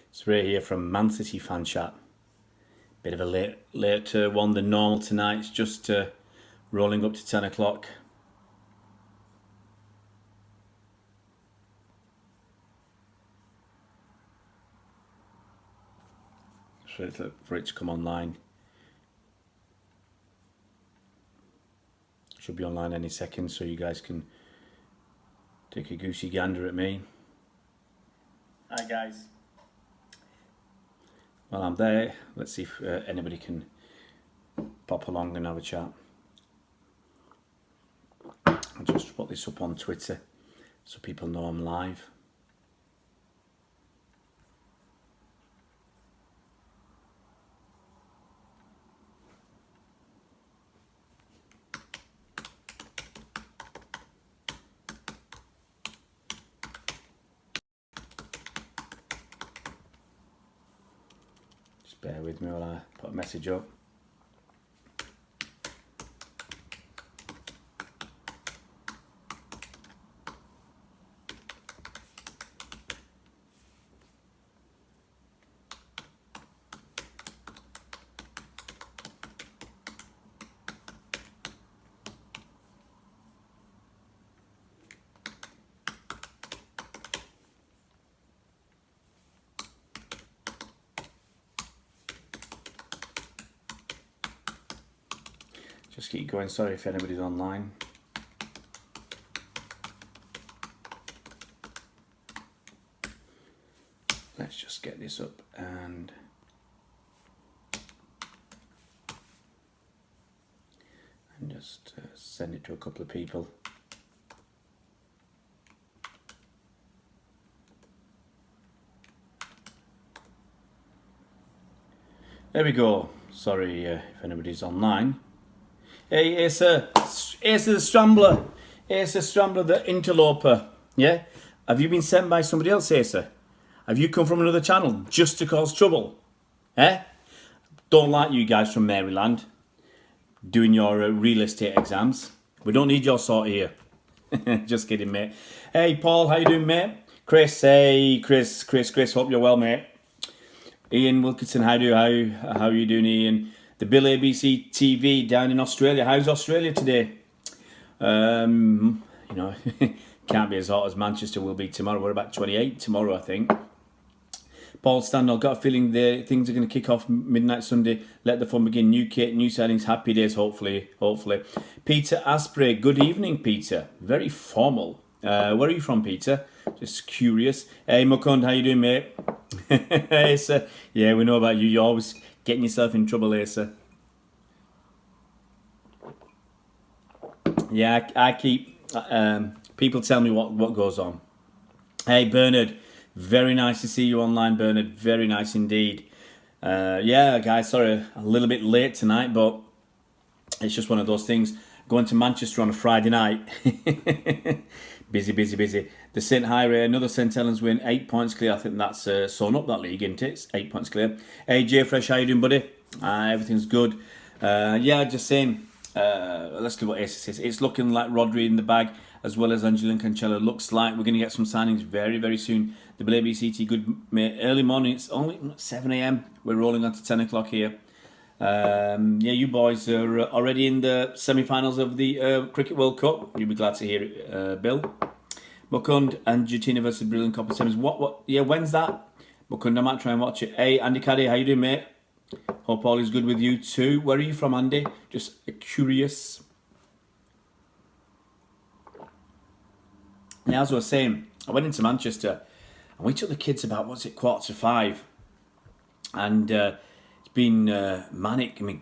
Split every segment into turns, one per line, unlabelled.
It's Ray here from Man City Fan Chat. Bit of a later one than normal tonight. It's just rolling up to 10 o'clock. For it to come online. Should be online any second, so you guys can take a goosey gander at me.
Hi guys.
Well, I'm there. Let's see if anybody can pop along and have a chat. I'll just put this up on Twitter so people know I'm live. Just bear with me while I put a message up. Just keep going, sorry if anybody's online. Let's just get this up and just send it to a couple of people. There we go. Sorry if anybody's online. Hey, Asa the Scrambler. Asa Scrambler, the interloper. Yeah? Have you been sent by somebody else, Asa? Have you come from another channel just to cause trouble? Eh? Don't like you guys from Maryland doing your real estate exams. We don't need your sort here. Just kidding, mate. Hey, Paul, how you doing, mate? Chris, hey, Chris, hope you're well, mate. Ian Wilkinson, how are you doing, Ian? The Bill ABC TV down in Australia. How's Australia today? You know, can't be as hot as Manchester will be tomorrow. We're about 28 tomorrow, I think. Paul Standall, got a feeling things are going to kick off midnight Sunday. Let the fun begin. New kit, new signings, happy days, hopefully. Peter Asprey, good evening, Peter. Very formal. Where are you from, Peter? Just curious. Hey, Mukund, how you doing, mate? Hey, sir. Yeah, we know about you. You're always getting yourself in trouble, Asa. Yeah, I keep... people tell me what goes on. Hey, Bernard. Very nice to see you online, Bernard. Very nice indeed. Yeah, guys, sorry, a little bit late tonight, but it's just one of those things. Going to Manchester on a Friday night. Busy. The St. Highray, another St. Helens win, 8 points clear. I think that's sewn up that league, isn't it? It's 8 points clear. Hey, Jay Fresh, how you doing, buddy? Everything's good. Yeah, just saying. Let's do what Ace says. It's looking like Rodri in the bag, as well as Angelin Cancelo. Looks like we're going to get some signings very, very soon. The BCT, good mate. Early morning, it's only 7 a.m. We're rolling on to 10 o'clock here. Yeah, you boys are already in the semi-finals of the Cricket World Cup. You'll be glad to hear it, Bill. Mukund and Argentina versus Brilliant Copper semis. What? Yeah, when's that? Mukund, I might try and watch it. Hey, Andy Caddy, how you doing, mate? Hope all is good with you too. Where are you from, Andy? Just curious. Now, as I was saying, I went into Manchester and we took the kids about, 5:15? And it's been manic. I mean,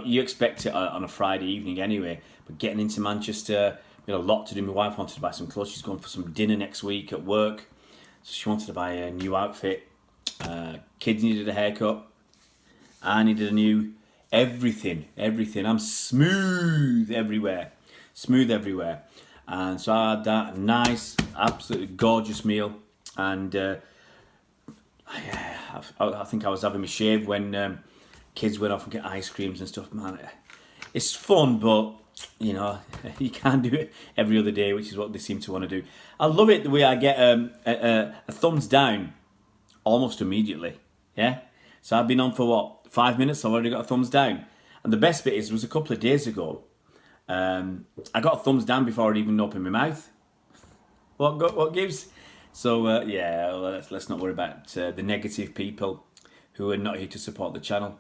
you expect it on a Friday evening anyway, but getting into Manchester, we had a lot to do. My wife wanted to buy some clothes. She's going for some dinner next week at work. So she wanted to buy a new outfit. Kids needed a haircut. I needed a new everything. I'm smooth everywhere. And so I had that nice, absolutely gorgeous meal. And I think I was having my shave when kids went off and get ice creams and stuff. Man, it's fun, but you know, you can't do it every other day, which is what they seem to want to do. I love it the way I get a thumbs down almost immediately. Yeah. So I've been on for what, 5 minutes? I've already got a thumbs down. And the best bit is, it was a couple of days ago. I got a thumbs down before I'd even opened my mouth. What gives? So yeah, let's not worry about the negative people who are not here to support the channel.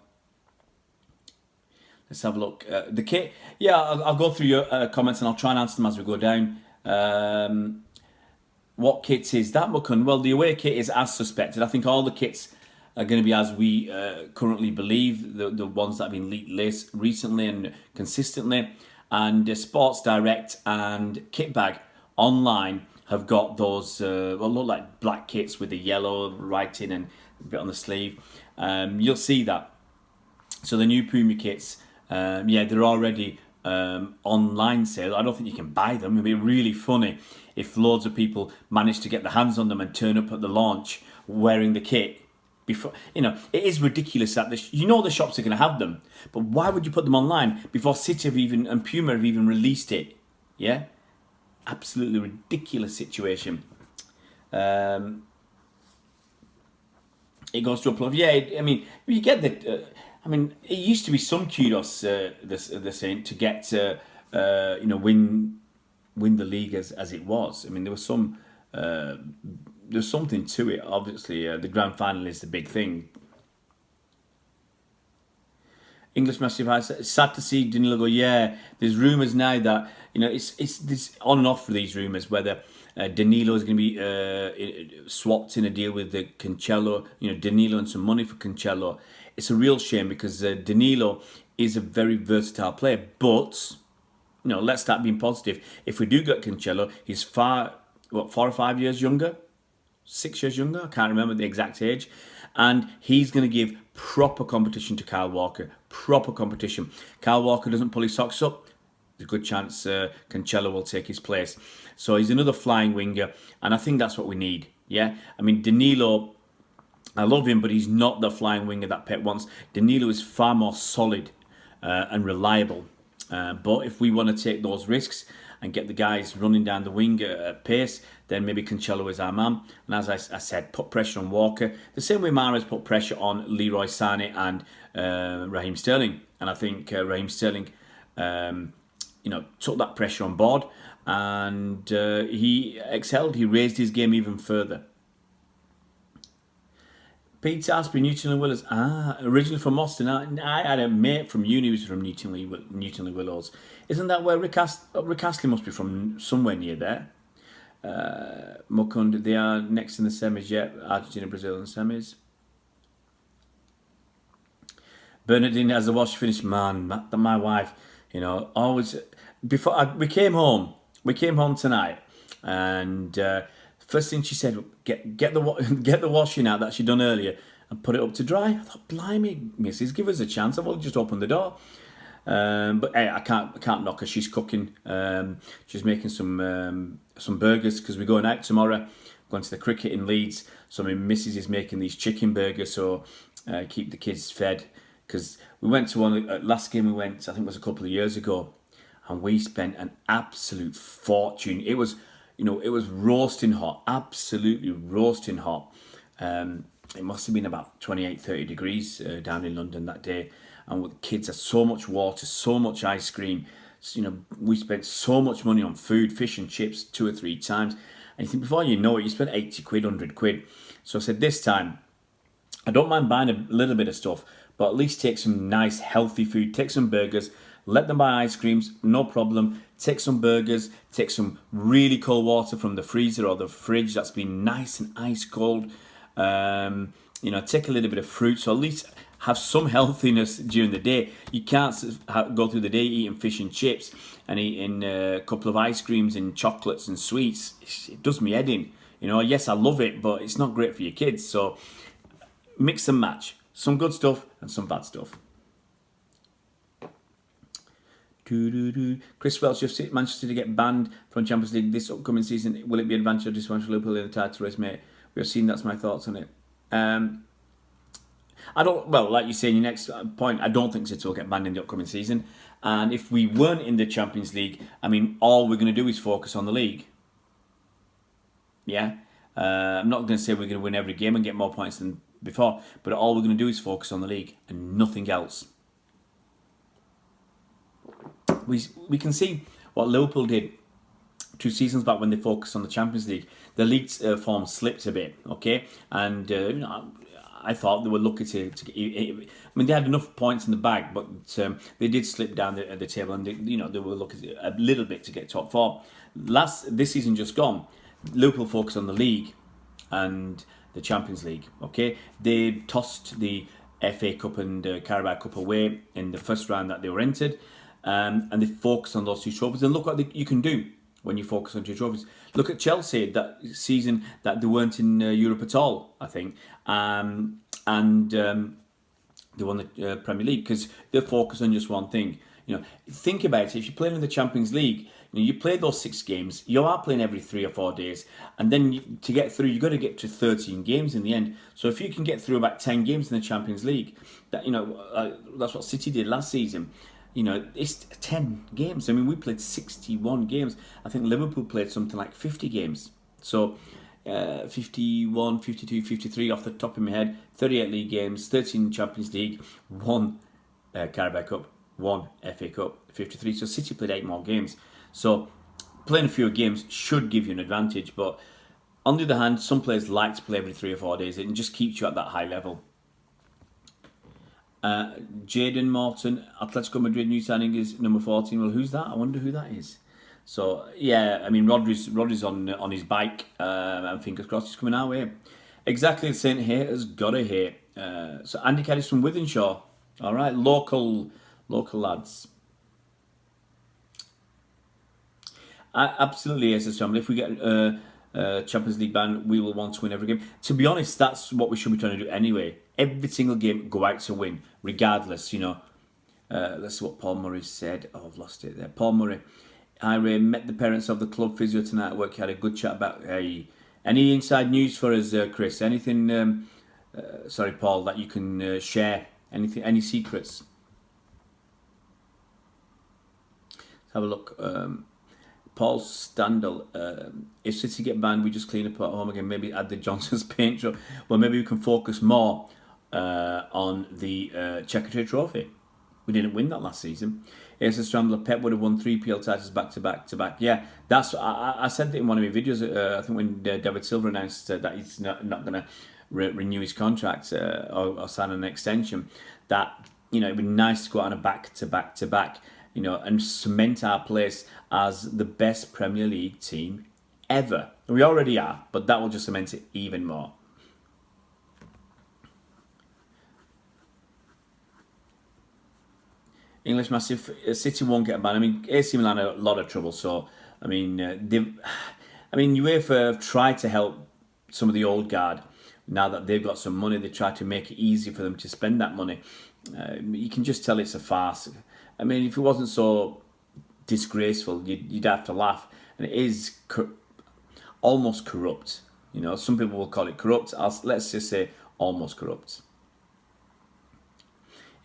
Let's have a look. The kit. Yeah, I'll go through your comments and I'll try and answer them as we go down. What kit is that, Mukun? Well, the away kit is as suspected. I think all the kits are going to be as we currently believe, the ones that have been leaked recently and consistently. And Sports Direct and Kitbag online have got those, look like black kits with the yellow writing and a bit on the sleeve. You'll see that. So the new Puma kits, they're already online sale. I don't think you can buy them. It'd be really funny if loads of people managed to get their hands on them and turn up at the launch wearing the kit. Before, it is ridiculous that the shops are going to have them, but why would you put them online before City and Puma have even released it? Yeah, absolutely ridiculous situation. It goes to upload. Yeah, I mean, you get the. It used to be some kudos. They're saying to get win the league as it was. I mean, there was some. There's something to it. Obviously, the grand final is the big thing. English Massive High. Sad to see Danilo go. Yeah, there's rumours now that it's on and off for these rumours whether Danilo is going to be swapped in a deal with the Cancelo. Danilo and some money for Cancelo. It's a real shame because Danilo is a very versatile player. But let's start being positive. If we do get Cancelo, he's 4 or 5 years younger. 6 years younger, I can't remember the exact age, and he's going to give proper competition to Kyle Walker. Proper competition. Kyle Walker doesn't pull his socks up, there's a good chance Cancelo will take his place. So he's another flying winger, and I think that's what we need. Yeah, I mean Danilo, I love him, but he's not the flying winger that Pep wants. Danilo is far more solid and reliable. But if we want to take those risks and get the guys running down the wing at pace, then maybe Cancelo is our man. And as I said, put pressure on Walker. The same way Mahrez put pressure on Leroy Sané and Raheem Sterling. And I think Raheem Sterling, took that pressure on board and he excelled. He raised his game even further. Peter Asprey, Newton and Willows. Originally from Austin. I had a mate from uni who's from Newton Lee Willows. Isn't that where Rick Astley must be from? Somewhere near there. Mukund, they are next in the semis. Yeah, Argentina, Brazil in the semis. Bernardine has a watch finish. Man, my wife, always before we came home tonight, and. First thing she said, get the washing out that she'd done earlier and put it up to dry. I thought, blimey, missus, give us a chance. I've only just opened the door. But hey, I can't knock her. She's cooking. She's making some burgers because we're going out tomorrow. Going to the cricket in Leeds. So my missus is making these chicken burgers. So keep the kids fed. Because we went to one last game we went. I think it was a couple of years ago, and we spent an absolute fortune. It was roasting hot, absolutely roasting hot. It must have been about 28, 30 degrees down in London that day. And with the kids had so much water, so much ice cream. So, we spent so much money on food, fish and chips 2 or 3 times. And you think before you know it, you spent 80 quid, 100 quid. So I said this time, I don't mind buying a little bit of stuff, but at least take some nice healthy food, take some burgers, let them buy ice creams, no problem. Take some burgers, take some really cold water from the freezer or the fridge that's been nice and ice cold. Take a little bit of fruit, so at least have some healthiness during the day. You can't go through the day eating fish and chips and eating a couple of ice creams and chocolates and sweets. It does me head in. Yes, I love it, but it's not great for your kids. So mix and match. Some good stuff and some bad stuff. Chris Welch, if Manchester to get banned from Champions League this upcoming season, will it be advantage or disadvantage for Liverpool in the title race, mate? We have seen, that's my thoughts on it. Like you say in your next point, I don't think City will get banned in the upcoming season. And if we weren't in the Champions League, all we're going to do is focus on the league. Yeah. I'm not going to say we're going to win every game and get more points than before, but all we're going to do is focus on the league and nothing else. We can see what Liverpool did 2 seasons back when they focused on the Champions League. The league form slipped a bit, okay? And I thought they were lucky to get. I mean, they had enough points in the bag, but they did slip down the table, and they were lucky a little bit to get top 4. This season just gone, Liverpool focused on the league and the Champions League. Okay, they tossed the FA Cup and Carabao Cup away in the first round that they were entered, and they focused on those 2 trophies. And look what you can do when you focus on 2 trophies. Look at Chelsea that season that they weren't in Europe at all, I think, and they won the Premier League because they focused on just one thing. Think about it. If you're playing in the Champions League, you play those 6 games. You are playing every 3 or 4 days, and then to get through, you've got to get to 13 games in the end. So if you can get through about 10 games in the Champions League, that's what City did last season. It's 10 games. I mean, we played 61 games. I think Liverpool played something like 50 games. So 51, 52, 53 off the top of my head. 38 league games, 13 Champions League, 1 Carabao Cup, 1 FA Cup, 53. So City played 8 more games. So playing a fewer games should give you an advantage. But on the other hand, some players like to play every 3 or 4 days. It just keeps you at that high level. Jayden Morton, Atletico Madrid new signing is number 14. Well, who's that? I wonder who that is. So yeah, I mean Rodri's on his bike, and fingers crossed he's coming our way. Exactly the same haters gotta hate. So Andy Caddies from Withenshaw. All right, local lads. Absolutely, yes, family. If we get Champions League ban, we will want to win every game. To be honest, that's what we should be trying to do anyway. Every single game, go out to win, regardless. Let's see what Paul Murray said. Oh, I've lost it there. Paul Murray. Hi Ray, met the parents of the club physio tonight at work. Had a good chat about any inside news for us, Chris. Anything? Sorry, Paul, that you can share. Anything? Any secrets? Let's have a look. Paul Standel, if City get banned, we just clean up at home again. Maybe add the Johnson's paint job. Well, maybe we can focus more on the Checkatrade Trophy. We didn't win that last season. Here's a Strambler. Pep would have won 3 PL titles back to back to back. Yeah, that's. I said that in one of my videos. I think when David Silver announced that he's not going to renew his contract or sign an extension, that it'd be nice to go out on a back to back to back. And cement our place as the best Premier League team ever. We already are, but that will just cement it even more. English Massive, City won't get a ban. I mean, AC Milan are a lot of trouble. So, UEFA have tried to help some of the old guard. Now that they've got some money, they try to make it easy for them to spend that money. You can just tell it's a farce. I mean, if it wasn't so disgraceful, you'd have to laugh. And it is almost corrupt. Some people will call it corrupt. Let's just say almost corrupt.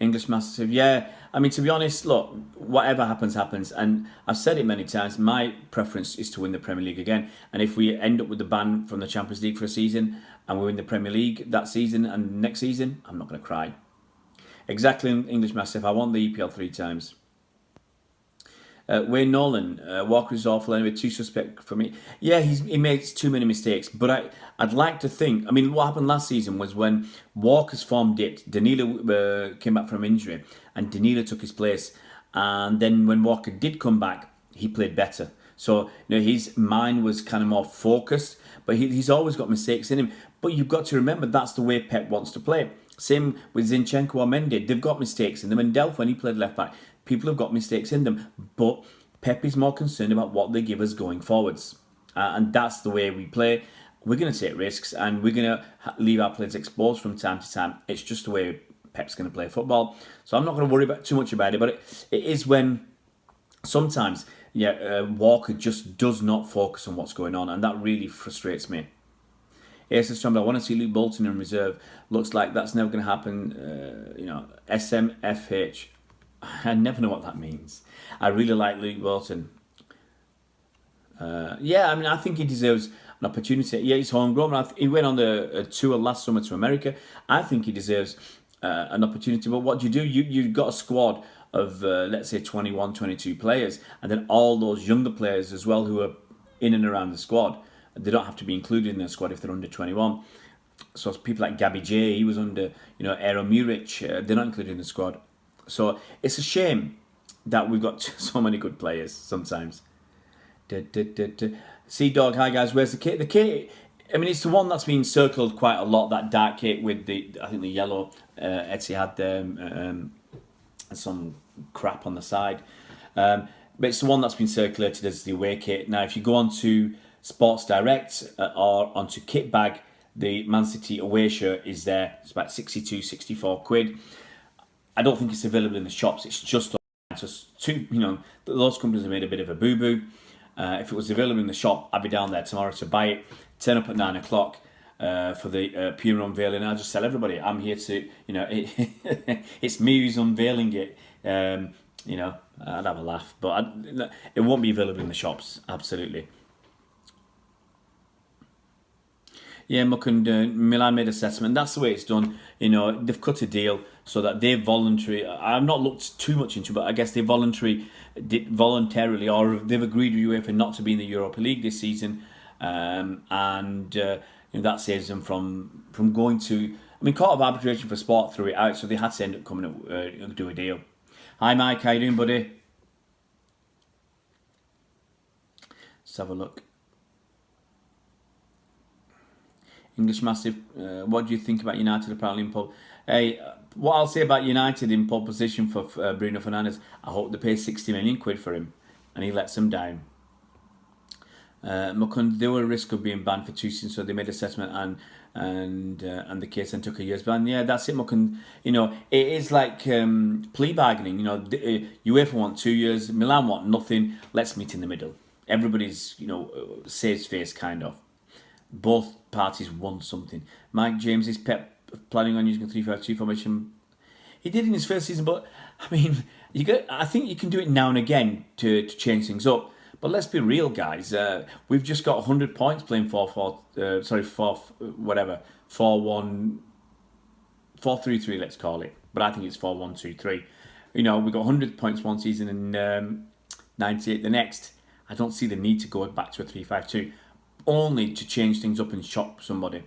English Massive, yeah. I mean, to be honest, look, whatever happens, happens. And I've said it many times, my preference is to win the Premier League again. And if we end up with the ban from the Champions League for a season and we win the Premier League that season and next season, I'm not going to cry. Exactly, English Massive. I won the EPL 3 times. Wayne Nolan, Walker is awful anyway, too suspect for me. Yeah, he makes too many mistakes, but I'd like to think, I mean, what happened last season was when Walker's form dipped, Danilo came back from injury, and Danilo took his place. And then when Walker did come back, he played better. So, his mind was kind of more focused, but he's always got mistakes in him. But you've got to remember, that's the way Pep wants to play. Same with Zinchenko or Mendy. They've got mistakes in them. And Delph, when he played left back, people have got mistakes in them. But Pep is more concerned about what they give us going forwards. And that's the way we play. We're going to take risks and we're going to leave our players exposed from time to time. It's just the way Pep's going to play football. So I'm not going to worry too much about it. But it is when sometimes Walker just does not focus on what's going on. And that really frustrates me. Ace Stromberg, I want to see Luke Bolton in reserve. Looks like that's never going to happen. SMFH. I never know what that means. I really like Luke Bolton. I think he deserves an opportunity. Yeah, he's homegrown. He went on the tour last summer to America. I think he deserves an opportunity. But what do? You've got a squad of, let's say, 21, 22 players, and then all those younger players as well who are in and around the squad. They don't have to be included in the squad if they're under 21. So people like Gabby J, he was under, Aaron Muric, they're not included in the squad. So it's a shame that we've got so many good players sometimes. Sea Dog, hi guys, where's the kit? The kit, I mean, it's the one that's been circled quite a lot, that dark kit with the yellow Etihad there, and some crap on the side. But it's the one that's been circulated as the away kit. Now, if you go onto Sports Direct or onto Kitbag, the Man City away shirt is there. It's about 62, 64 quid. I don't think it's available in the shops. It's just those companies have made a bit of a boo-boo. If it was available in the shop, I'd be down there tomorrow to buy it. Turn up at 9 o'clock for the Puma unveiling. I'll just tell everybody I'm here to, it's me who's unveiling it. I'd have a laugh, but it won't be available in the shops. Absolutely. Yeah, Mukund, Milan made assessment. That's the way it's done. They've cut a deal so that they I've not looked too much into it, but I guess they voluntarily, or they've agreed with UEFA not to be in the Europa League this season, and that saves them from going to. I mean, Court of Arbitration for Sport threw it out, so they had to end up coming up and do a deal. Hi, Mike. How you doing, buddy? Let's have a look. English Massive, what do you think about United apparently in pole? Hey, what I'll say about United in pole position for Bruno Fernandes, I hope they pay 60 million quid for him and he lets them down. Mukund, they were at risk of being banned for 2 seasons, so they made assessment and the case and took a year's ban. Yeah, that's it, Mukund. It is like plea bargaining. UEFA want 2 years, Milan want nothing. Let's meet in the middle. Everybody's saves face kind of. Both parties want something. Mike James, is Pep planning on using a 3-5-2 formation? He did in his first season, but I mean, I think you can do it now and again to change things up. But let's be real, guys. We've just got 100 points playing 4-3-3, let's call it. But I think it's 4-1-2-3. We got 100 points one season and 98 the next. I don't see the need to go back to a 3-5-2. Only to change things up and shock somebody.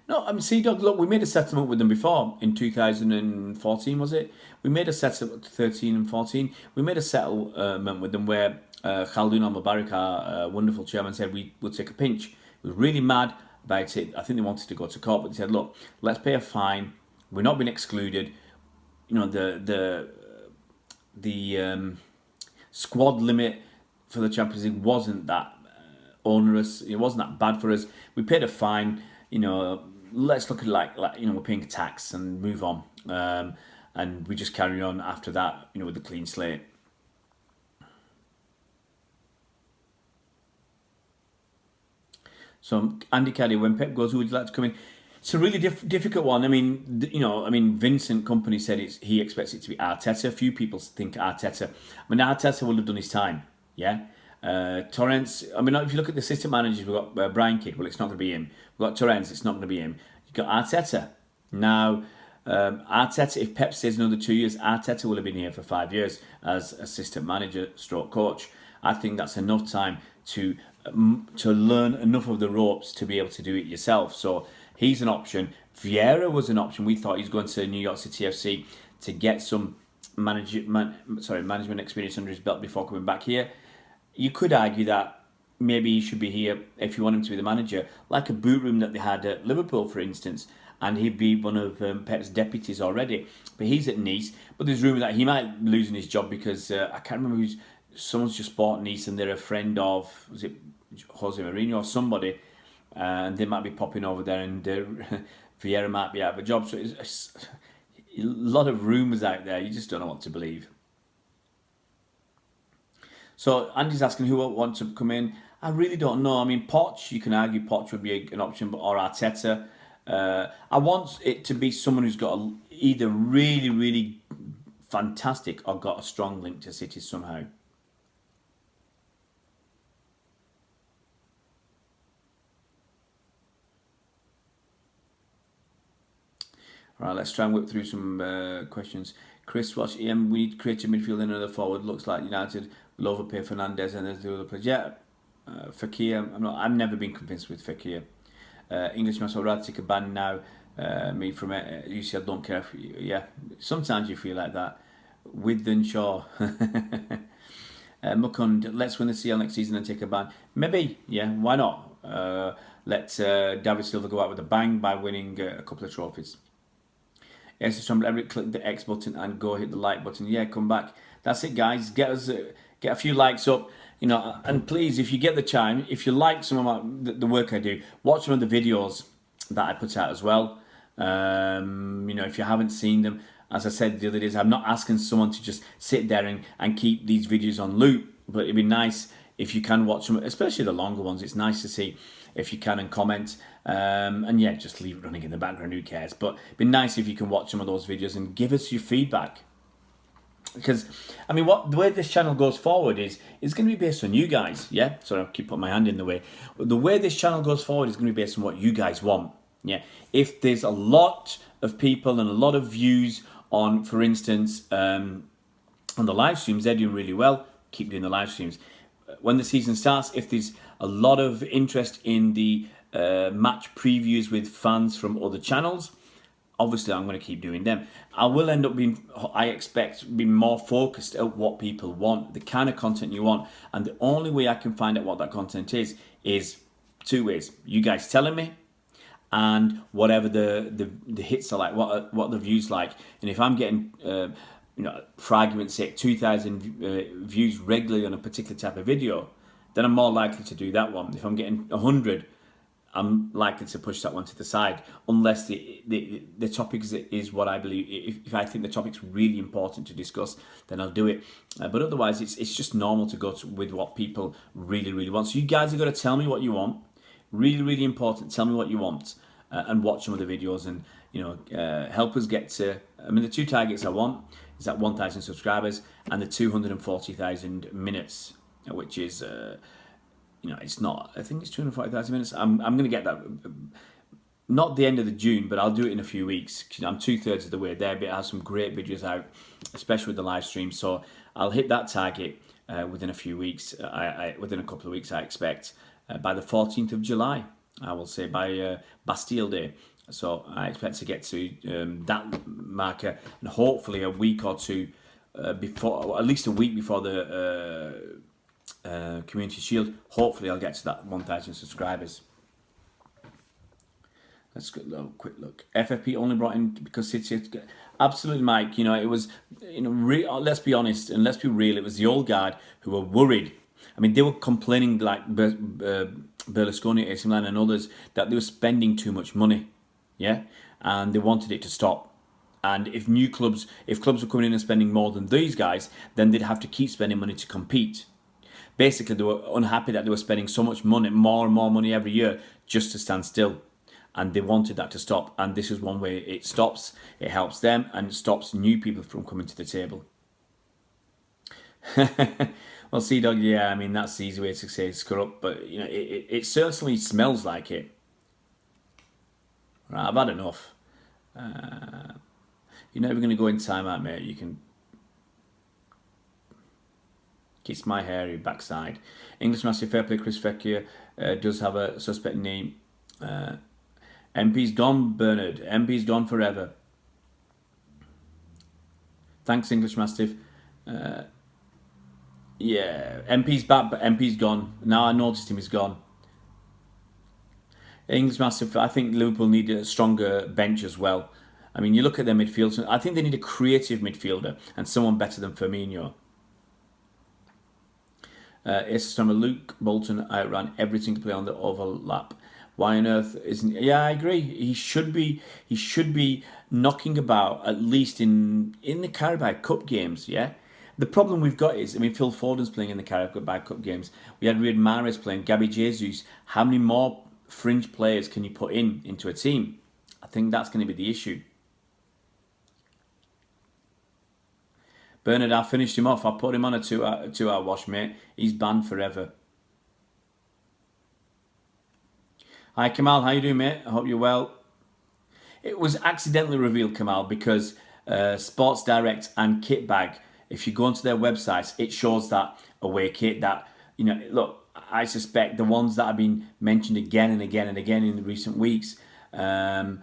No, Sea-Dog, look, we made a settlement with them before in 2014, was it? We made a settlement 13 and 14. We made a settlement with them where Khaldoon Al-Mubarak, our wonderful chairman, said we would take a pinch. We were really mad about it. I think they wanted to go to court, but they said, look, let's pay a fine. We're not being excluded. The squad limit for the Champions League wasn't that onerous. It wasn't that bad for us. We paid a fine. Let's look at like we're paying a tax and move on. And we just carry on after that. With a clean slate. So Andy Caddy, when Pep goes, who would you like to come in? It's a really difficult one. Vincent Kompany said he expects it to be Arteta. A few people think Arteta. Arteta will have done his time. Yeah. Torrens, if you look at the assistant managers, we've got Brian Kidd. Well, it's not going to be him. We've got Torrens, it's not going to be him. You've got Arteta. Now, Arteta, if Pep stays another 2 years, Arteta will have been here for 5 years as assistant manager stroke coach. I think that's enough time to learn enough of the ropes to be able to do it yourself. So he's an option. Vieira was an option. We thought he's going to New York City FC to get some management experience under his belt before coming back here. You could argue that maybe he should be here if you want him to be the manager, like a boot room that they had at Liverpool, for instance, and he'd be one of Pep's deputies already. But he's at Nice. But there's rumour that he might be losing his job because I can't remember someone's just bought Nice and they're a friend of, was it Jose Mourinho or somebody, and they might be popping over there and Vieira might be out of a job. So it's a lot of rumours out there. You just don't know what to believe. So Andy's asking who will want to come in. I really don't know. Poch, you can argue Poch would be an option, or Arteta. I want it to be someone who's got either really, really fantastic or got a strong link to City somehow. All right, let's try and whip through some questions. Chris, what's EM? We need creative midfield and another forward. Looks like United will overpay Fernandes and there's the other players. Yeah, Fekir. I've never been convinced with Fekir. English Master Rad take a ban now. Me from UCL don't care. Yeah, sometimes you feel like that. With and Shaw. Mukund, let's win the CL next season and take a ban. Maybe, yeah, why not? Let David Silva go out with a bang by winning a couple of trophies. Yes, from Eric, click the X button and go hit the like button. Yeah, come back. That's it, guys. Get a few likes up. And please, if you get the time, if you like some of the work I do, watch some of the videos that I put out as well. If you haven't seen them, as I said the other days, I'm not asking someone to just sit there and keep these videos on loop, but it'd be nice if you can watch them, especially the longer ones. It's nice to see if you can and comment. And yeah, just leave it running in the background, who cares? But it'd be nice if you can watch some of those videos and give us your feedback. Because, the way this channel goes forward is going to be based on you guys, yeah? Sorry, I'll keep putting my hand in the way. The way this channel goes forward is going to be based on what you guys want, yeah? If there's a lot of people and a lot of views on, for instance, on the live streams, they're doing really well, keep doing the live streams. When the season starts, if there's a lot of interest in the match previews with fans from other channels, obviously I'm going to keep doing them. I will end up I expect, being more focused at what people want, the kind of content you want. And the only way I can find out what that content is two ways. You guys telling me, and whatever the hits are like, what the views like. And if I'm getting, for argument's sake, 2,000 views regularly on a particular type of video, then I'm more likely to do that one. If I'm getting 100, I'm likely to push that one to the side, unless the topic is what I believe. If I think the topic's really important to discuss, then I'll do it. But otherwise, it's just normal to go with what people really, really want. So you guys are going to tell me what you want. Really, really important. Tell me what you want, and watch some of the videos, and help us get to. The two targets I want is that 1,000 subscribers and the 240,000 minutes, which is. It's not. I think it's 240,000 minutes. I'm going to get that. Not the end of the June, but I'll do it in a few weeks. I'm 2/3 of the way there, but I have some great videos out, especially with the live stream. So I'll hit that target within a few weeks. Within a couple of weeks, I expect by the 14th of July. I will say by Bastille Day. So I expect to get to that marker, and hopefully a week or two before, or at least a week before the. Community Shield. Hopefully I'll get to that 1,000 subscribers. Let's get a quick look. FFP only brought in because City. Absolutely, Mike. It was. Let's be honest and let's be real. It was the old guard who were worried. They were complaining like Berlusconi, AC Milan, and others that they were spending too much money. Yeah, and they wanted it to stop. And if clubs were coming in and spending more than these guys, then they'd have to keep spending money to compete. Basically, they were unhappy that they were spending so much money, more and more money every year, just to stand still. And they wanted that to stop. And this is one way it stops. It helps them and it stops new people from coming to the table. Well, Sea-Dog, yeah, that's the easy way to say it's corrupt. But, it certainly smells like it. Right, I've had enough. You're never going to go in timeout, mate. You can... Kiss my hairy backside. English Master Fair Play Chris Fekir does have a suspect name. MP's gone, Bernard. MP's gone forever. Thanks, English Mastiff. Yeah, MP's back, but MP's gone. Now I noticed him, he's gone. English Mastiff, I think Liverpool need a stronger bench as well. You look at their midfield. I think they need a creative midfielder and someone better than Firmino. It's from Luke Bolton outran every single play on the overlap. Why on earth isn't? Yeah, I agree. He should be knocking about at least in the Carabao Cup games. Yeah. The problem we've got is, Phil Foden's playing in the Carabao Cup games. We had Riyad Mahrez playing, Gabby Jesus. How many more fringe players can you put into a team? I think that's going to be the issue. Bernard, I finished him off. I put him on a two-hour wash, mate. He's banned forever. Hi, Kamal. How you doing, mate? I hope you're well. It was accidentally revealed, Kamal, because Sports Direct and Kitbag, if you go onto their websites, it shows that away kit that, look, I suspect the ones that have been mentioned again and again and again in the recent weeks, they're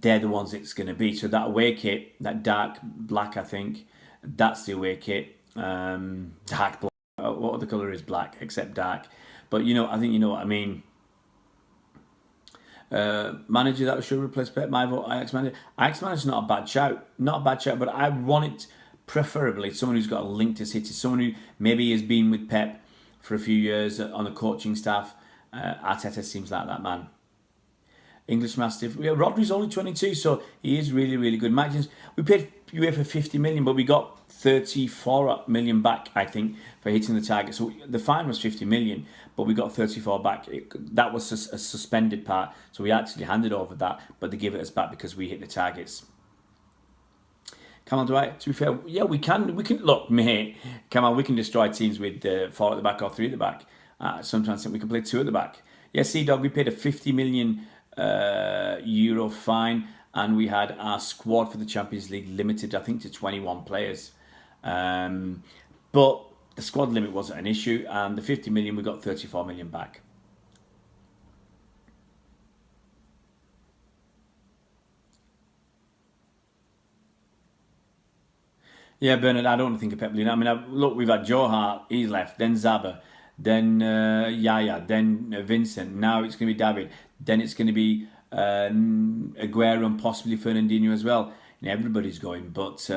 the ones it's going to be. So that away kit, that dark black, I think, that's the away kit. Dark black. What other colour is black except dark? But I think you know what I mean. Manager that should replace Pep. My vote, Ajax manager. Ajax manager's not a bad shout. Not a bad shout, but I want it preferably someone who's got a link to City. Someone who maybe has been with Pep for a few years on the coaching staff. Arteta seems like that man. English Mastiff. Yeah, Rodri's only 22, so he is really, really good. Imagine we paid UEFA 50 million, but we got 34 million back, I think, for hitting the target. So the fine was 50 million, but we got 34 back. That was a suspended part, so we actually handed over that, but they gave it us back because we hit the targets. Kamal, to be fair, yeah, we can look, mate, Kamal, we can destroy teams with 4 at the back or 3 at the back. Sometimes I think we can play 2 at the back. Yeah, Dog, we paid a 50 million euro fine, and we had our squad for the Champions League limited, I think, to 21 players. But the squad limit wasn't an issue, and the 50 million, we got 34 million back. Yeah, Bernard, I don't think of Pep Lina. I mean, look, we've had Joe Hart, he's left, then Zaba, then Yaya, then Vincent. Now it's going to be David. Then it's going to be Aguero and possibly Fernandinho as well. Everybody's going, but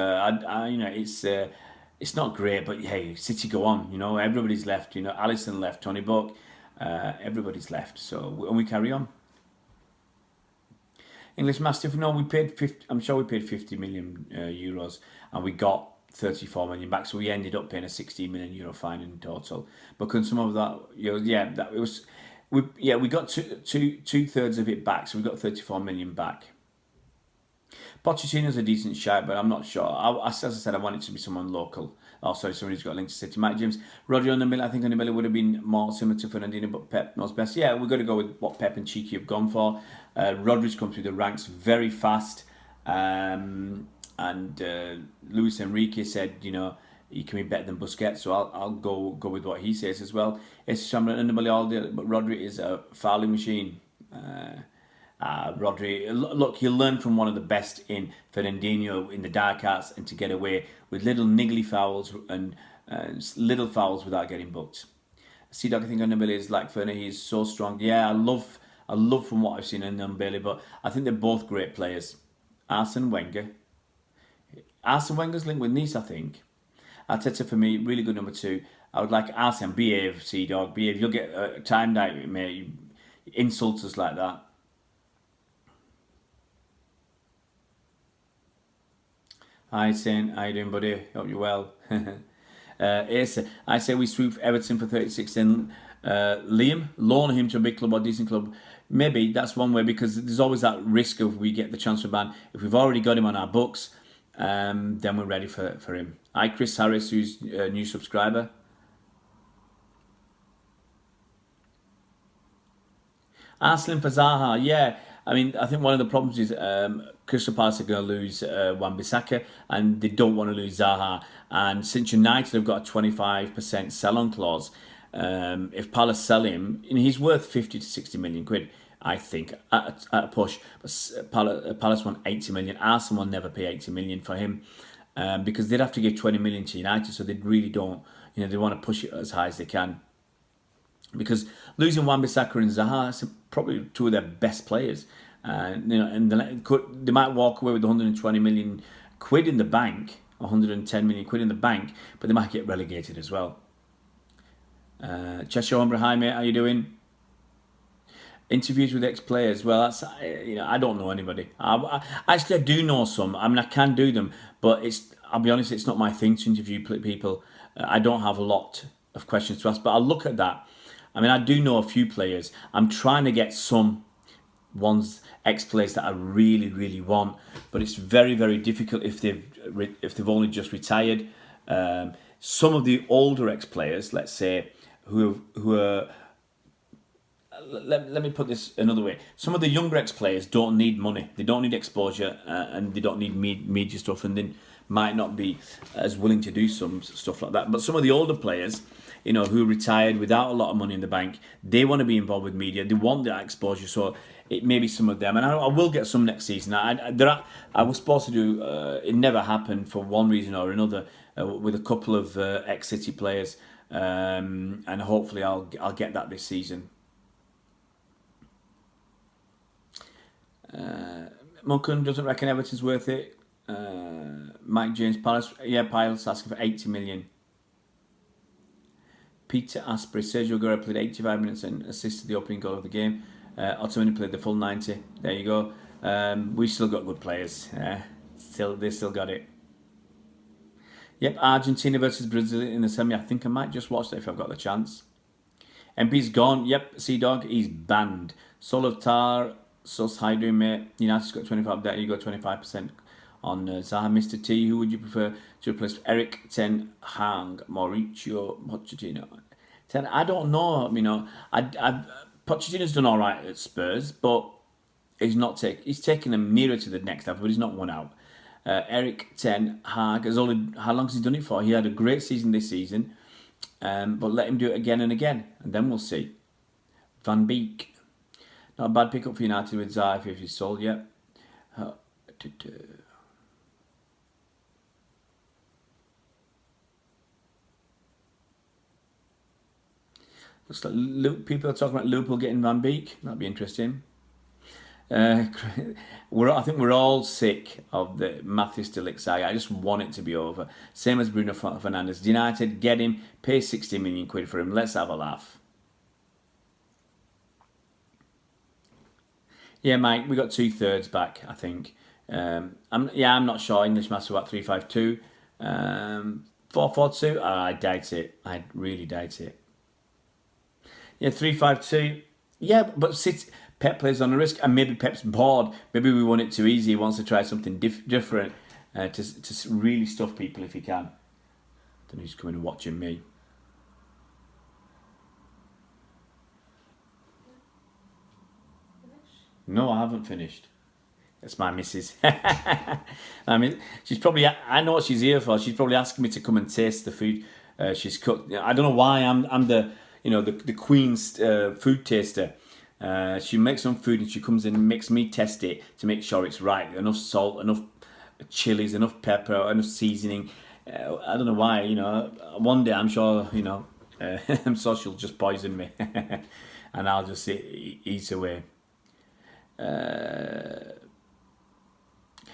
it's not great. But hey, City go on. Everybody's left. Alisson left, Tony Buck, everybody's left. So and we carry on. English Mastiff. No, we paid 50. I'm sure we paid 50 million euros, and we got 34 million back. So we ended up paying a 16 million euro fine in total. But can some of that, that it was. We got two thirds of it back, so we got 34 million back. Pochettino's a decent shout, but I'm not sure. As I said, I want it to be someone local. Oh, sorry, someone who's got a link to City. Mike James, Rodri on the middle. I think on the middle would have been more similar to Fernandinho, but Pep knows best. Yeah, we've got to go with what Pep and Cheeky have gone for. Rodri's come through the ranks very fast, and Luis Enrique said, he can be better than Busquets, so I'll go with what he says as well. It's Shamra and all day, but Rodri is a fouling machine. Rodri, look, he'll learn from one of the best in Fernandinho in the dark arts and to get away with little niggly fouls and little fouls without getting booked. Dog, I think Ndombele is like Ferner. He's so strong. Yeah, I love from what I've seen in Ndombele, but I think they're both great players. Arsene Wenger's linked with Nice, I think. Arteta for me, really good number 2. I would like Arsene, behave, Dog, behave. You'll get timed out, mate. Insults us like that. Hi, Saint. How you doing, buddy? Hope you're well. Asa, I say we sweep Everton for 36. Then Liam, loan him to a big club or decent club. Maybe that's one way, because there's always that risk of we get the transfer ban. If we've already got him on our books, then we're ready for him. Hi, Chris Harris, who's a new subscriber. Arslan for Zaha, yeah. I mean, I think one of the problems is Crystal Palace are going to lose Wan-Bissaka, and they don't want to lose Zaha. And since United have got a 25% sell-on clause, if Palace sell him, he's worth 50 to 60 million quid, I think, at a push. But Palace want 80 million. Arsenal will never pay 80 million for him, because they'd have to give 20 million to United, so they really don't, they want to push it as high as they can. Because losing Wan-Bissaka and Zaha, that's probably 2 of their best players. And they might walk away with 120 million quid in the bank, 110 million quid in the bank, but they might get relegated as well. Cheshire Hombre, hi mate, how you doing? Interviews with ex-players, well, that's, I don't know anybody. Actually, I do know some. I mean, I can do them, but I'll be honest, it's not my thing to interview people. I don't have a lot of questions to ask, but I'll look at that. I mean, I do know a few players. I'm trying to get some ex-players that I really, really want, but it's very, very difficult if they've only just retired. Some of the older ex-players, let's say, who are let me put this another way. Some of the younger ex-players don't need money. They don't need exposure, and they don't need media stuff, and they might not be as willing to do some stuff like that. But some of the older players, who retired without a lot of money in the bank, they want to be involved with media. They want that exposure. So it may be some of them, and I will get some next season. I was supposed to do. It never happened for one reason or another with a couple of ex-City players, and hopefully I'll get that this season. Munkin doesn't reckon Everton's worth it. Mike James Palace, Palace asking for 80 million. Peter Asprey, Sergio Aguero played 85 minutes and assisted the opening goal of the game. Ottomani played the full 90. There you go. We've still got good players. They still got it. Yep, Argentina versus Brazil in the semi. I think I might just watch that if I've got the chance. MP's gone. Yep, Sea-Dog, he's banned. Soul of Tar, Sus, how you doing, mate? United's got 25, there you go, 25% on Zaha. Mr. T, who would you prefer to replace Eric Ten Hag, Mauricio Pochettino? I don't know, Pochettino's done all right at Spurs, but he's taken them nearer to the next level, but he's not won out. Eric Ten Hag how long has he done it for? He had a great season this season, but let him do it again and again, and then we'll see. Van Beek, not a bad pickup for United with Zaha if he's sold yet. Looks like people are talking about Liverpool getting Van Beek. That'd be interesting. I think we're all sick of the Matheus de Ligt saga. I just want it to be over. Same as Bruno Fernandes. United, get him, pay 60 million quid for him. Let's have a laugh. Yeah, Mike, we got 2/3 back, I think. I'm not sure. English Master about 352. 442. I doubt it. I really doubt it. Yeah, 352. Yeah, but Pep plays on a risk, and maybe Pep's bored. Maybe we want it too easy. He wants to try something different to really stuff people if he can. Don't know who's coming and watching me. No, I haven't finished. That's my missus. She's probably. I know what she's here for. She's probably asking me to come and taste the food she's cooked. I don't know why. I'm the the Queen's food taster. She makes some food and she comes in and makes me test it to make sure it's right. Enough salt, enough chilies, enough pepper, enough seasoning. I don't know why. One day I'm sure. I'm sure she'll just poison me, and I'll just eat away.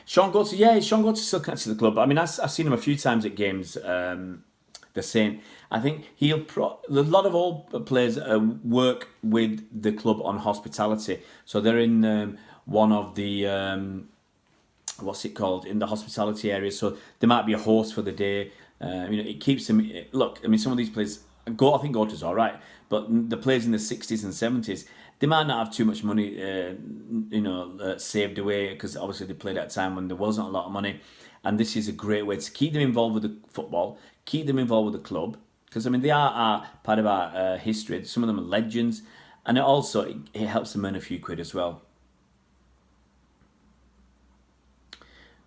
Sean Goetze still connected to the club. I've seen him a few times at games. The same. I think a lot of old players work with the club on hospitality. So they're in one of the what's it called, in the hospitality area. So there might be a host for the day. It keeps them. Look, some of these players I think Goetze's all right, but the players in the 60s and 70s. They might not have too much money, saved away, because obviously they played at a time when there wasn't a lot of money. And this is a great way to keep them involved with the football, keep them involved with the club, because they are part of our history. Some of them are legends, and it helps them earn a few quid as well.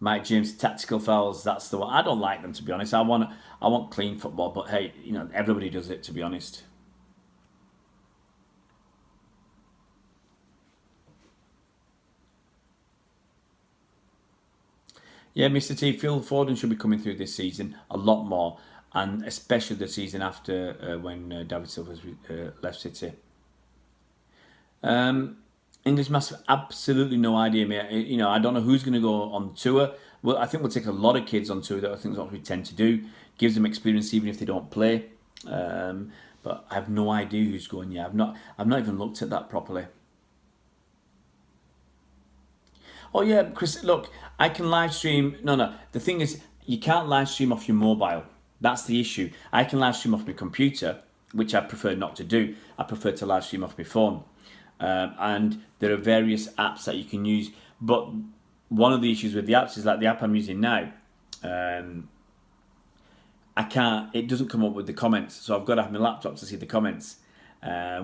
Mike James, tactical fouls, that's the one. I don't like them, to be honest. I want clean football, but hey, everybody does it, to be honest. Yeah, Mr. T, Phil Foden should be coming through this season a lot more, and especially the season after when David Silva's left City. English Massive, absolutely no idea, mate. I don't know who's going to go on tour. Well, I think we'll take a lot of kids on tour. That I think is what we tend to do. Gives them experience even if they don't play. But I have no idea who's going yet. I've not even looked at that properly. Oh yeah, Chris, look, I can live stream. No. The thing is, you can't live stream off your mobile. That's the issue. I can live stream off my computer, which I prefer not to do. I prefer to live stream off my phone. And there are various apps that you can use. But one of the issues with the apps is like the app I'm using now. It doesn't come up with the comments. So I've got to have my laptop to see the comments.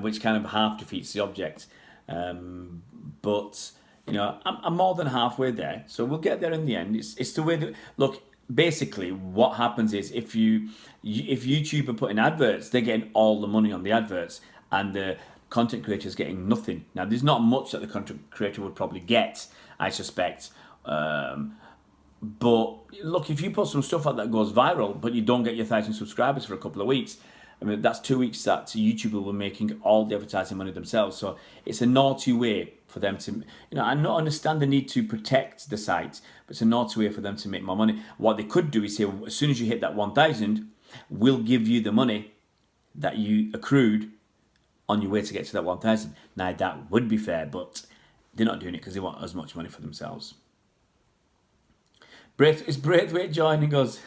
which kind of half defeats the object. But I'm more than halfway there, so we'll get there in the end. It's the way that look. Basically, what happens is if YouTube are putting adverts, they're getting all the money on the adverts, and the content creator is getting nothing. Now, there's not much that the content creator would probably get, I suspect. But look, if you put some stuff out that goes viral, but you don't get your 1,000 subscribers for a couple of weeks, I mean, that's 2 weeks that YouTube will be making all the advertising money themselves. So it's a naughty way for them to, I not understand the need to protect the site, but it's a naughty way for them to make more money. What they could do is say, well, as soon as you hit that 1,000, we'll give you the money that you accrued on your way to get to that 1,000. Now, that would be fair, but they're not doing it because they want as much money for themselves. Is Braithwaite joining us?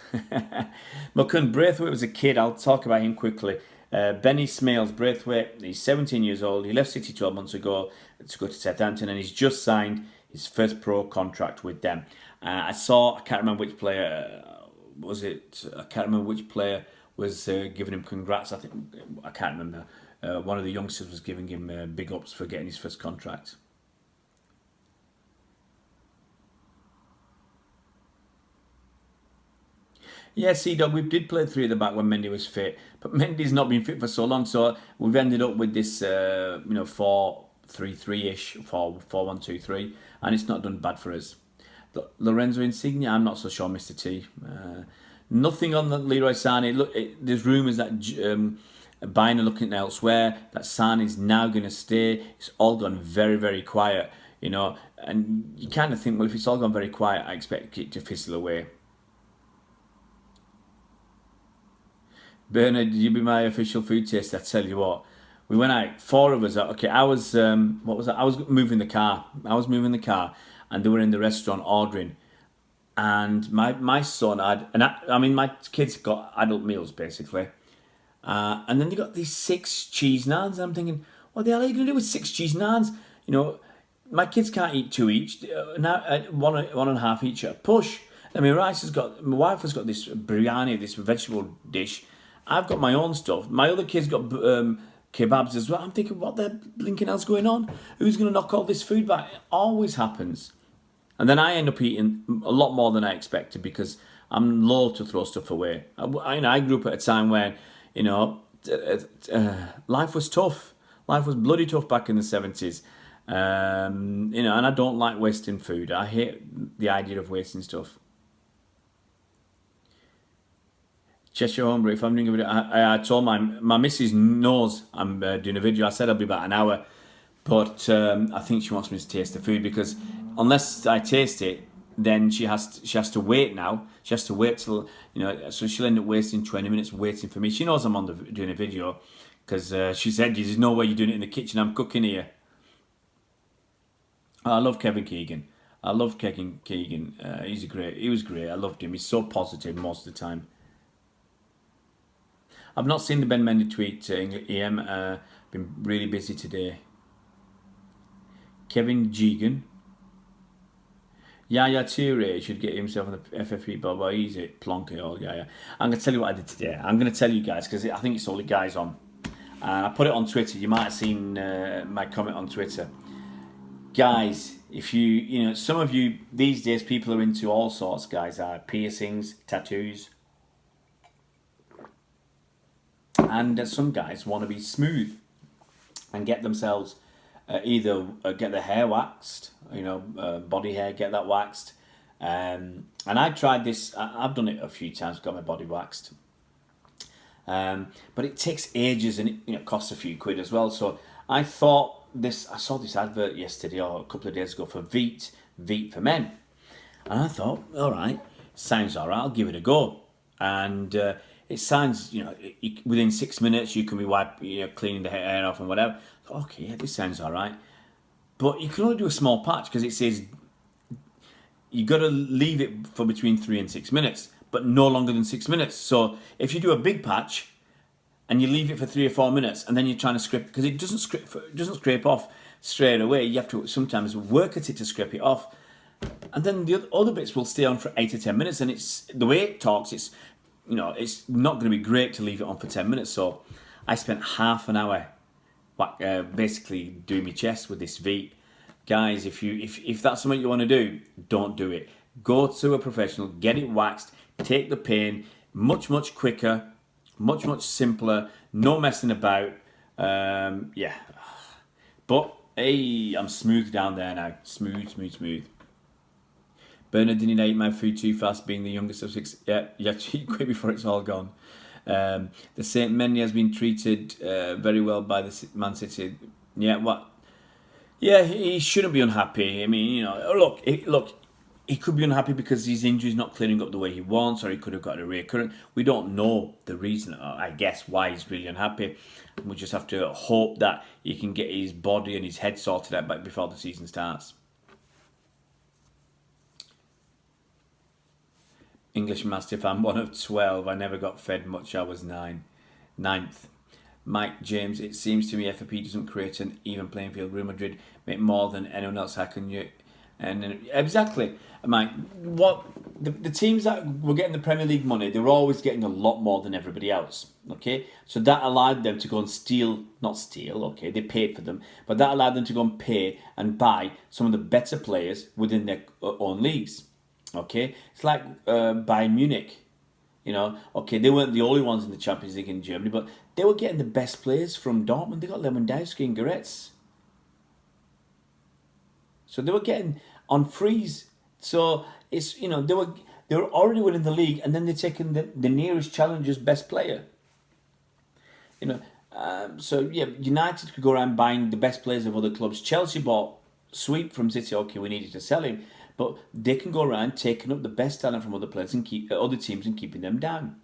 When Braithwaite was a kid, I'll talk about him quickly. Benny Smales-Braithwaite, he's 17 years old. He left City 12 months ago to go to Southampton, and he's just signed his first pro contract with them. I can't remember which player was it. I can't remember which player was giving him congrats. I can't remember. One of the youngsters was giving him big ups for getting his first contract. Yeah, C-Dog, we did play 3 at the back when Mendy was fit, but Mendy's not been fit for so long, so we've ended up with this, 4-3-3-ish, 4-1-2-3, and it's not done bad for us. Lorenzo Insigne, I'm not so sure, Mr. T. Nothing on the Leroy Sané. Look, there's rumours that Bayern are looking elsewhere, that Sané's now going to stay. It's all gone very, very quiet, and you kind of think, well, if it's all gone very quiet, I expect it to fizzle away. Bernard, you be my official food taster. I tell you what, we went out, 4 of us. Okay, I was I was moving the car, and they were in the restaurant ordering. And my son had, my kids got adult meals basically, and then they got these 6 cheese naans. And I'm thinking, what the hell are you going to do with 6 cheese naans? My kids can't eat 2 each. Now 1.5 each at a push. I mean, my wife has got this biryani, this vegetable dish. I've got my own stuff. My other kids got kebabs as well. I'm thinking, what the blinking hell's going on? Who's going to knock all this food back? It always happens. And then I end up eating a lot more than I expected because I'm loath to throw stuff away. I grew up at a time when, life was tough. Life was bloody tough back in the 70s. And I don't like wasting food. I hate the idea of wasting stuff. Cheshire Homebrew, if I'm doing a video, I told my missus knows I'm doing a video. I said I'll be about an hour, but I think she wants me to taste the food because unless I taste it, then she has to wait now. She has to wait till, so she'll end up wasting 20 minutes waiting for me. She knows I'm doing a video because she said, there's no way you're doing it in the kitchen. I'm cooking here. I love Kevin Keegan. He was great. I loved him. He's so positive most of the time. I've not seen the Ben Mendy tweet, EM. Been really busy today. Kevin Jeegan. Yaya Toure should get himself on the FFP bubble. Easy, plonky all. Yeah. I'm going to tell you what I did today. I'm going to tell you guys because I think it's all the guys on. And I put it on Twitter. You might have seen my comment on Twitter. Guys, if some of you, these days, people are into all sorts, guys. Piercings, tattoos. And some guys want to be smooth and get themselves either get their hair waxed, body hair, get that waxed. And I tried this. I've done it a few times, got my body waxed. But it takes ages and it costs a few quid as well. So I saw this advert yesterday or a couple of days ago for Veet for men. And I thought, all right, sounds all right, I'll give it a go. And it sounds, within 6 minutes you can be cleaning the hair off and whatever. Okay, yeah, this sounds all right. But you can only do a small patch because it says you got to leave it for between 3 and 6 minutes, but no longer than 6 minutes. So if you do a big patch and you leave it for 3 or 4 minutes and then you're trying to scrape, because it doesn't scrape off straight away. You have to sometimes work at it to scrape it off. And then the other bits will stay on for 8 to 10 minutes. And it's the way it talks, it's not going to be great to leave it on for 10 minutes. So I spent half an hour basically doing my chest with this V. Guys, if that's something you want to do, don't do it. Go to a professional, get it waxed, take the pain, much quicker, much simpler, no messing about. Yeah. But hey, I'm smooth down there now. Smooth. Bernard, didn't eat my food too fast, being the youngest of six. Yeah, you have to eat quick before it's all gone. The Saint Mendy has been treated very well by the Man City. Yeah, what? Yeah, he shouldn't be unhappy. I mean, you know, look, he could be unhappy because his injury's not clearing up the way he wants, or he could have got a recurrent. We don't know the reason, I guess, why he's really unhappy. We just have to hope that he can get his body and his head sorted out back before the season starts. English Mastiff, I'm one of 12. I never got fed much. I was 9th. Mike James, it seems to me FFP doesn't create an even playing field. Real Madrid make more than anyone else. How can you? And exactly, Mike. What the teams that were getting the Premier League money, they were always getting a lot more than everybody else. Okay, so that allowed them to go and not steal. Okay, they paid for them, but that allowed them to go and pay and buy some of the better players within their own leagues. Okay, it's like Bayern Munich. You know, okay, they weren't the only ones in the Champions League in Germany, but they were getting the best players from Dortmund. They got Lewandowski and Goretzka. So they were getting on freeze. So it's, you know, they were already winning the league, and then they're taking the nearest challenger's best player. You know, so yeah, United could go around buying the best players of other clubs. Chelsea bought Sweep from City. Okay, we needed to sell him, but they can go around taking up the best talent from other players and keep other teams and keeping them down.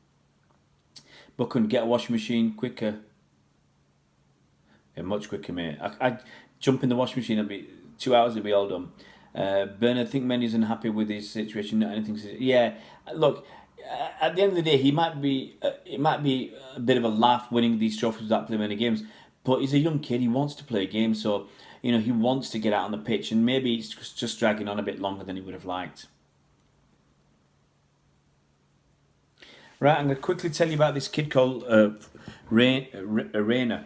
But couldn't get a washing machine quicker. Yeah, much quicker, mate. I jump in the washing machine, it'd be 2 hours, it'd be all done. Bernard, I think Mendy's unhappy with his situation. Not anything. Yeah, look. At the end of the day, it might be a bit of a laugh winning these trophies without playing many games. But he's a young kid. He wants to play a game, so you know he wants to get out on the pitch, and maybe it's just dragging on a bit longer than he would have liked. Right, I'm going to quickly tell you about this kid called Reiner.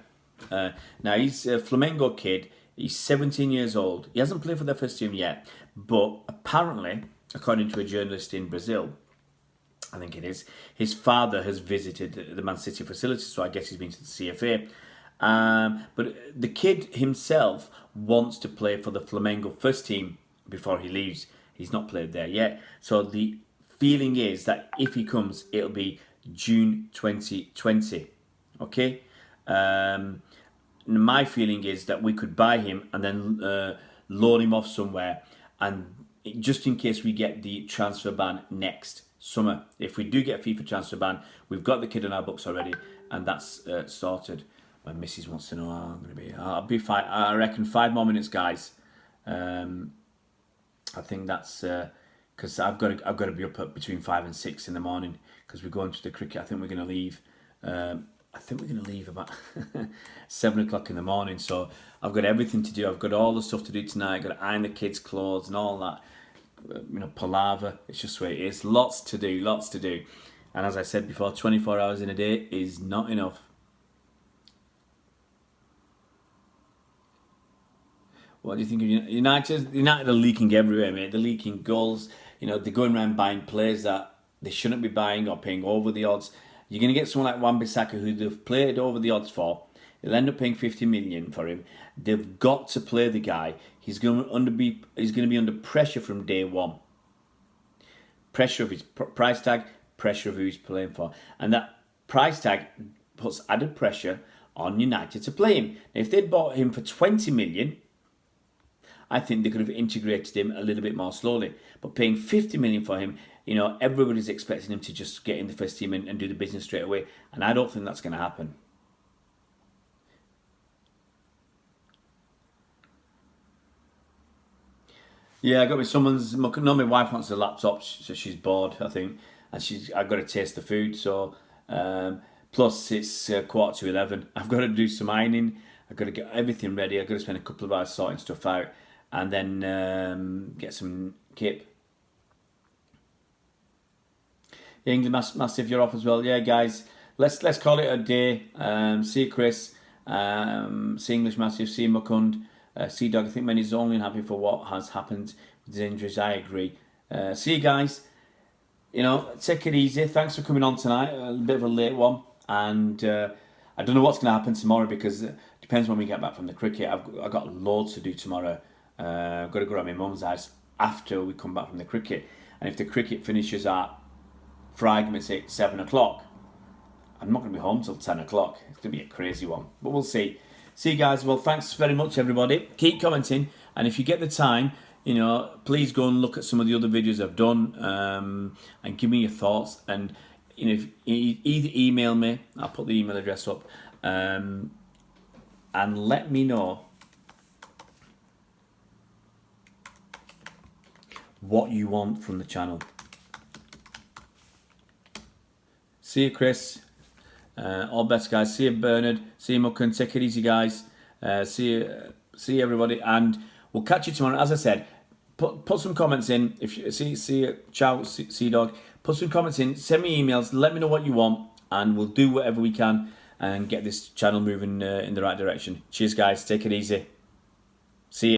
Now, he's a Flamengo kid. He's 17 years old. He hasn't played for their first team yet. But apparently, according to a journalist in Brazil, I think it is, his father has visited the Man City facility, so I guess he's been to the CFA. But the kid himself wants to play for the Flamengo first team before he leaves. He's not played there yet. So the feeling is that if he comes, it'll be June 2020. Okay? My feeling is that we could buy him and then loan him off somewhere, and just in case we get the transfer ban next summer. If we do get a FIFA transfer ban, we've got the kid on our books already, and that's sorted. My missus wants to know how I'm going to be. I'll be fine. I reckon 5 more minutes, guys. I think that's because I've got to be up at between 5 and 6 in the morning because we're going to the cricket. I think we're going to leave. About 7 o'clock in the morning. So I've got everything to do. I've got all the stuff to do tonight. I've got to iron the kids' clothes and all that. You know, palaver. It's just the way it is. Lots to do. And as I said before, 24 hours in a day is not enough. What do you think of United? United are leaking everywhere, mate. They're leaking goals. You know, they're going around buying players that they shouldn't be buying or paying over the odds. You're going to get someone like Wan-Bissaka who they've played over the odds for. They'll end up paying 50 million for him. They've got to play the guy. He's going to be under pressure from day one. Pressure of his price tag, pressure of who he's playing for. And that price tag puts added pressure on United to play him. Now, if they'd bought him for 20 million, I think they could have integrated him a little bit more slowly. But paying 50 million for him, you know, everybody's expecting him to just get in the first team and do the business straight away. And I don't think that's going to happen. Yeah, I got me someone's. No, my wife wants a laptop, so she's bored, I think, and I've got to taste the food. So, plus it's 11:15. I've got to do some ironing. I've got to get everything ready. I've got to spend a couple of hours sorting stuff out, and then get some kip. Yeah, England Massive, you're off as well. Yeah, guys, let's call it a day. See you, Chris. See English Massive, see Mukund, see Dog. I think Manny's only unhappy for what has happened with his injuries. I agree. See you guys. You know, take it easy. Thanks for coming on tonight. A bit of a late one, and I don't know what's going to happen tomorrow because it depends when we get back from the cricket. I've got loads to do tomorrow. I've got to go to my mum's house after we come back from the cricket, and if the cricket finishes at, for argument's sake, 7 o'clock, I'm not going to be home till 10 o'clock. It's going to be a crazy one, but we'll see. See you guys. Well, thanks very much, everybody. Keep commenting, and if you get the time, you know, please go and look at some of the other videos I've done, and give me your thoughts. And you know, if either email me, I'll put the email address up, and let me know what you want from the channel. See you, Chris. All best, guys. See you, Bernard. See you, Mucken. Take it easy, guys. See you, everybody, and we'll catch you tomorrow. As I said, put some comments in. If you see ciao, see dog. Put some comments in. Send me emails. Let me know what you want, and we'll do whatever we can and get this channel moving in the right direction. Cheers, guys. Take it easy. See you.